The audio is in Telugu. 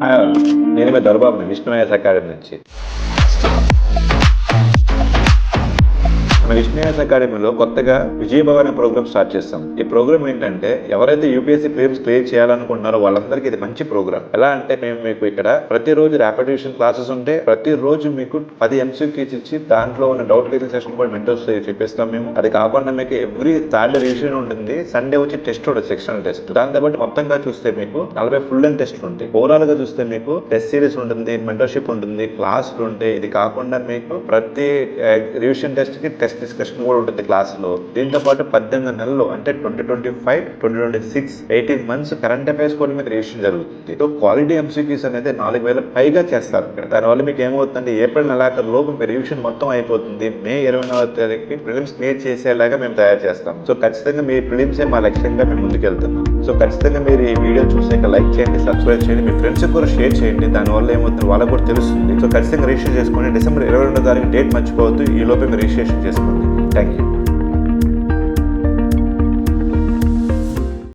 Hi all. నేను మీ దొరబాబుని విష్ణుయాస్ అకాడమీ నుంచి. మన విష్ణుయాస్ అకాడమీలో కొత్తగా విజయభవ అనే ప్రోగ్రామ్ స్టార్ట్ చేస్తాం. ఈ ప్రోగ్రామ్ ఏంటంటే ఎవరైతే యూపీఎస్సీ ప్రిలిమ్స్ క్లియర్ చేయాలనుకుంటున్నారో వాళ్ళందరికీ ఇది మంచి ప్రోగ్రామ్. ఎలా అంటే మేము మీకు ఇక్కడ ప్రతిరోజు ర్యాపిడ్ రివిజన్ క్లాసెస్ ఉంటే ప్రతిరోజు మీకు 10 MCQs ఇచ్చి దాంట్లో ఉన్న డౌట్ క్లియరింగ్ సెషన్ కూడా మెంటర్స్ చెప్పిస్తాం మేము. అది కాకుండా మీకు ఎవ్రీ సాటర్డే రివిజన్ ఉంటుంది, సండే వచ్చి టెస్ట్ ఉంటుంది, సెక్షనల్ టెస్ట్. దాంతో పాటు మొత్తంగా చూస్తే మీకు 40 ఫుల్ లెంగ్త్ టెస్ట్లు ఉంటాయి. ఓవరాల్ గా చూస్తే మీకు టెస్ట్ సిరీస్ ఉంటుంది, మెంటర్షిప్ ఉంటుంది, క్లాసులు ఉంటాయి. ఇది కాకుండా మీకు ప్రతి రివిజన్ టెస్ట్ కి టెస్ట్ డిస్కషన్ కూడా ఉంటుంది క్లాసులో. దీంతో పాటు 18 నెలలు అంటే 2025, 2026 18 months కరెంట్ అఫైర్స్ కూడా మీకు రివిజన్ జరుగుతుంది. సో క్వాలిటీ ఎంసీక్యూస్ అనేది 4000 పైగా చేస్తారు. దానివల్ల మీకు ఏమవుతుందంటే ఏప్రిల్ నెలాఖరు లోపు మీ రివిజన్ మొత్తం అయిపోతుంది. మే 29వ తేదీకి ప్రిలిమ్స్ క్లియర్ చేసేలాగా మేము తయారు చేస్తాం. సో ఖచ్చితంగా మీ ప్రిలిమ్సే మా లక్ష్యంగా మేము ముందుకెళ్తున్నాం. సో ఖచ్చితంగా మీరు ఈ వీడియో చూసాక లైక్ చేయండి, సబ్స్క్రైబ్ చేయండి, మీ ఫ్రెండ్స్ కూడా షేర్ చేయండి. దానివల్ల ఏమవుతుంది వాళ్ళకు కూడా తెలుస్తుంది. సో ఖచ్చితంగా రిజిస్టర్ చేసుకోండి. డిసెంబర్ 22వ తారీఖు డేట్ మర్చిపోవద్దు. ఈ లోపే మీరు రిజిస్ట్రేషన్ చేసుకోండి. Thank you.